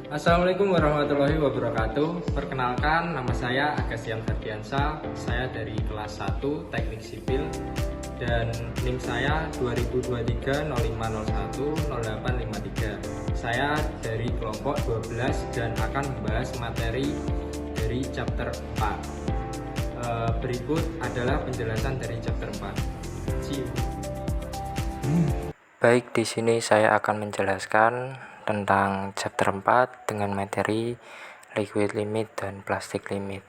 Assalamualaikum warahmatullahi wabarakatuh. Perkenalkan, nama saya Agasian Ferdiansa. Saya dari kelas 1 Teknik Sipil dan NIM saya 2023 0501 0853. Saya dari kelompok 12 dan akan membahas materi dari chapter 4. Berikut adalah penjelasan dari chapter 4. Baik, di sini saya akan menjelaskan tentang chapter 4 dengan materi liquid limit dan plastic limit.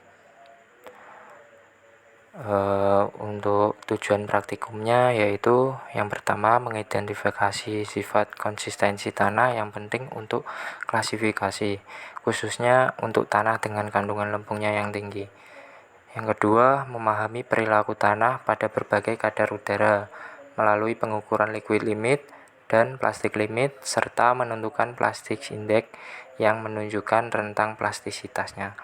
Untuk tujuan praktikumnya yaitu yang pertama mengidentifikasi sifat konsistensi tanah yang penting untuk klasifikasi, khususnya untuk tanah dengan kandungan lempungnya yang tinggi. Yang kedua, memahami perilaku tanah pada berbagai kadar udara melalui pengukuran liquid limit dan plastic limit, serta menentukan plastic index yang menunjukkan rentang plastisitasnya.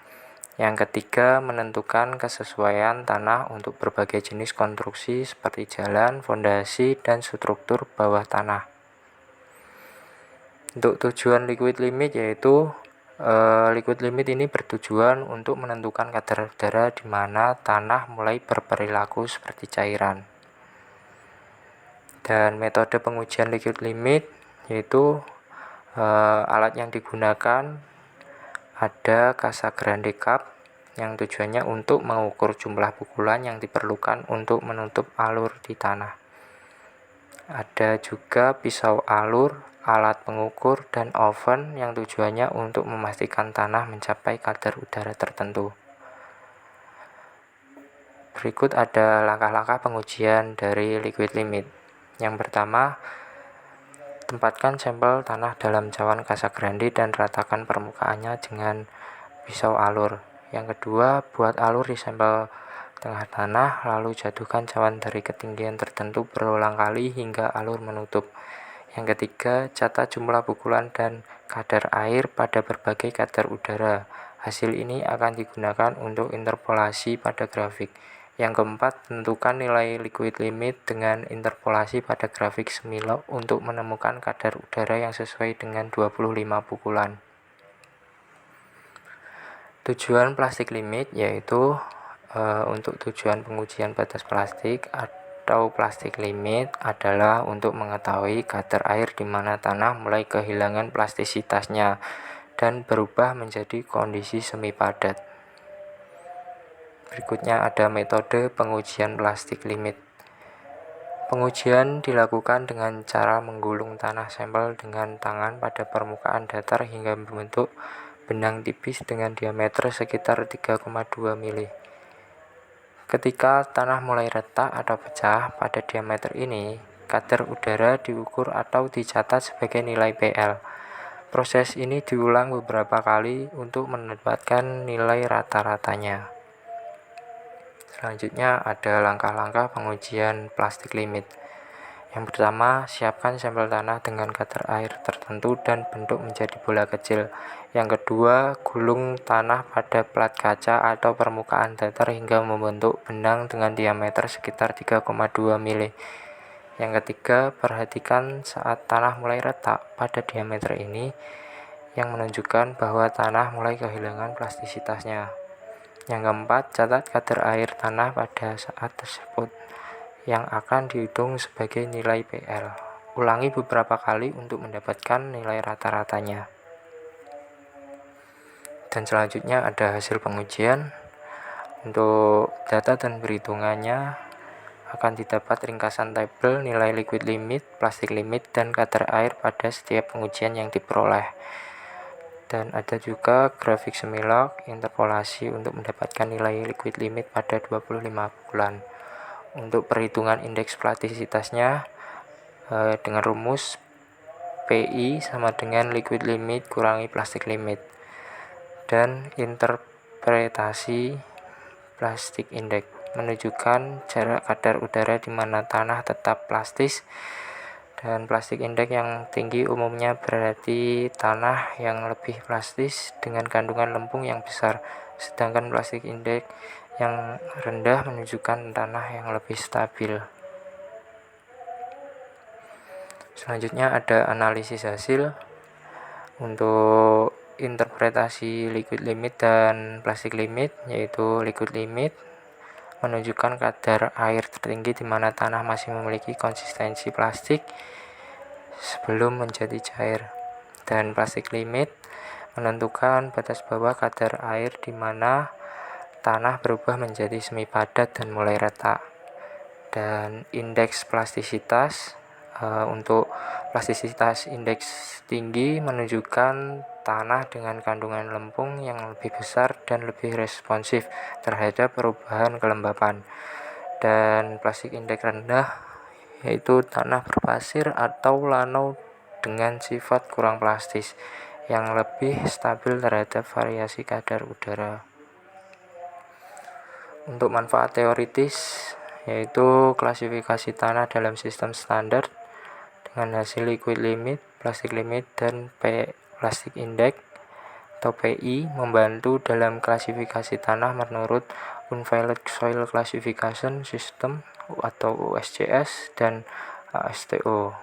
Yang ketiga, menentukan kesesuaian tanah untuk berbagai jenis konstruksi seperti jalan, fondasi, dan struktur bawah tanah. Untuk tujuan liquid limit yaitu liquid limit ini bertujuan untuk menentukan kadar udara di mana tanah mulai berperilaku seperti cairan. Dan metode pengujian liquid limit yaitu alat yang digunakan ada Casagrande Cup yang tujuannya untuk mengukur jumlah pukulan yang diperlukan untuk menutup alur di tanah. Ada juga pisau alur, alat pengukur, dan oven yang tujuannya untuk memastikan tanah mencapai kadar udara tertentu. Berikut ada langkah-langkah pengujian dari liquid limit. Yang pertama, tempatkan sampel tanah dalam cawan Casagrande dan ratakan permukaannya dengan pisau alur. Yang kedua, buat alur di sampel tengah tanah, lalu jatuhkan cawan dari ketinggian tertentu berulang kali hingga alur menutup. Yang ketiga, catat jumlah pukulan dan kadar air pada berbagai kadar udara. Hasil ini akan digunakan untuk interpolasi pada grafik. Yang keempat, tentukan nilai liquid limit dengan interpolasi pada grafik semilok untuk menemukan kadar udara yang sesuai dengan 25 pukulan. Tujuan plastic limit yaitu untuk tujuan pengujian batas plastik atau plastic limit adalah untuk mengetahui kadar air di mana tanah mulai kehilangan plastisitasnya dan berubah menjadi kondisi semi padat. Berikutnya ada metode pengujian plastic limit. Pengujian dilakukan dengan cara menggulung tanah sampel dengan tangan pada permukaan datar hingga membentuk benang tipis dengan diameter sekitar 3,2 mili. Ketika tanah mulai retak atau pecah pada diameter ini, kadar udara diukur atau dicatat sebagai nilai PL. Proses ini diulang beberapa kali untuk mendapatkan nilai rata-ratanya. Selanjutnya ada langkah-langkah pengujian plastic limit. Yang pertama, siapkan sampel tanah dengan kadar air tertentu dan bentuk menjadi bola kecil. Yang kedua, gulung tanah pada plat kaca atau permukaan datar hingga membentuk benang dengan diameter sekitar 3,2 mili. Yang ketiga, perhatikan saat tanah mulai retak pada diameter ini yang menunjukkan bahwa tanah mulai kehilangan plastisitasnya. Yang keempat, catat kadar air tanah pada saat tersebut yang akan dihitung sebagai nilai PL. Ulangi beberapa kali untuk mendapatkan nilai rata-ratanya. Dan selanjutnya ada hasil pengujian. Untuk data dan perhitungannya akan didapat ringkasan tabel nilai liquid limit, plastic limit, dan kadar air pada setiap pengujian yang diperoleh. Dan ada juga grafik semilok interpolasi untuk mendapatkan nilai liquid limit pada 25 bulan. Untuk perhitungan indeks plastisitasnya dengan rumus PI sama dengan liquid limit kurangi plastic limit. Dan interpretasi plastic index menunjukkan jarak kadar udara di mana tanah tetap plastis, dan plastic index yang tinggi umumnya berarti tanah yang lebih plastis dengan kandungan lempung yang besar, sedangkan plastic index yang rendah menunjukkan tanah yang lebih stabil. Selanjutnya ada analisis hasil. Untuk interpretasi liquid limit dan plastic limit, yaitu liquid limit menunjukkan kadar air tertinggi di mana tanah masih memiliki konsistensi plastik sebelum menjadi cair, dan plastic limit menentukan batas bawah kadar air di mana tanah berubah menjadi semi padat dan mulai retak. Dan indeks plastisitas, untuk plastisitas indeks tinggi menunjukkan tanah dengan kandungan lempung yang lebih besar dan lebih responsif terhadap perubahan kelembapan. Dan plastik indeks rendah yaitu tanah berpasir atau lanau dengan sifat kurang plastis yang lebih stabil terhadap variasi kadar udara. Untuk manfaat teoritis, yaitu klasifikasi tanah dalam sistem standar dengan hasil liquid limit, plastic limit, dan plastic index atau PI membantu dalam klasifikasi tanah menurut Unveiled Soil Classification System atau USCS dan ASTO.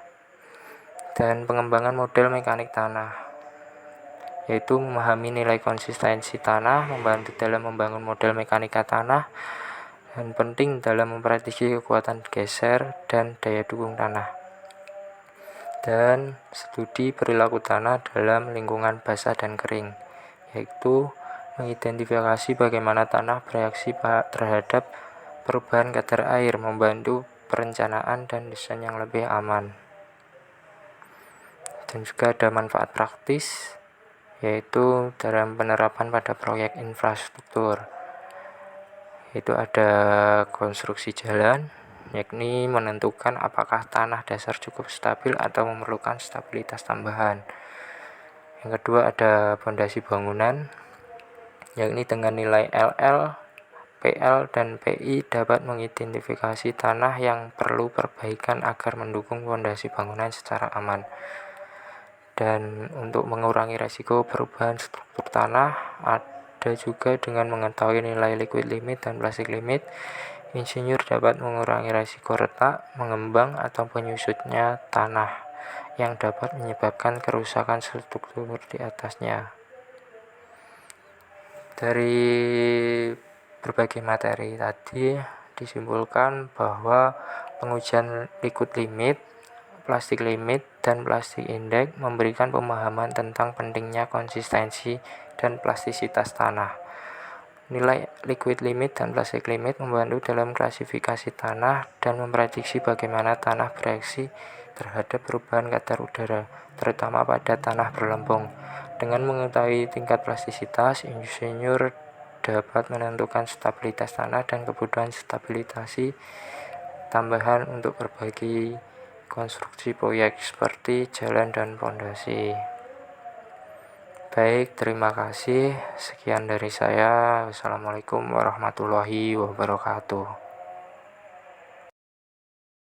Dan pengembangan model mekanik tanah, yaitu memahami nilai konsistensi tanah, membantu dalam membangun model mekanika tanah, dan penting dalam memprediksi kekuatan geser dan daya dukung tanah. Dan studi perilaku tanah dalam lingkungan basah dan kering, yaitu mengidentifikasi bagaimana tanah bereaksi terhadap perubahan kadar air, membantu perencanaan dan desain yang lebih aman. Dan juga ada manfaat praktis, yaitu dalam penerapan pada proyek infrastruktur, yaitu ada konstruksi jalan, yakni menentukan apakah tanah dasar cukup stabil atau memerlukan stabilitas tambahan. Yang kedua ada fondasi bangunan, yakni dengan nilai LL, PL, dan PI dapat mengidentifikasi tanah yang perlu perbaikan agar mendukung fondasi bangunan secara aman. Dan untuk mengurangi risiko perubahan struktur tanah, ada juga dengan mengetahui nilai liquid limit dan plastic limit, insinyur dapat mengurangi risiko retak, mengembang, atau penyusutnya tanah yang dapat menyebabkan kerusakan struktur di atasnya. Dari berbagai materi tadi disimpulkan bahwa pengujian liquid limit, plastic limit, dan plastic index memberikan pemahaman tentang pentingnya konsistensi dan plastisitas tanah. Nilai liquid limit dan plastic limit membantu dalam klasifikasi tanah dan memprediksi bagaimana tanah bereaksi terhadap perubahan kadar udara, terutama pada tanah berlempung. Dengan mengetahui tingkat plastisitas, insinyur dapat menentukan stabilitas tanah dan kebutuhan stabilisasi tambahan untuk berbagai konstruksi proyek seperti jalan dan fondasi. Baik, terima kasih. Sekian dari saya. Wassalamualaikum warahmatullahi wabarakatuh.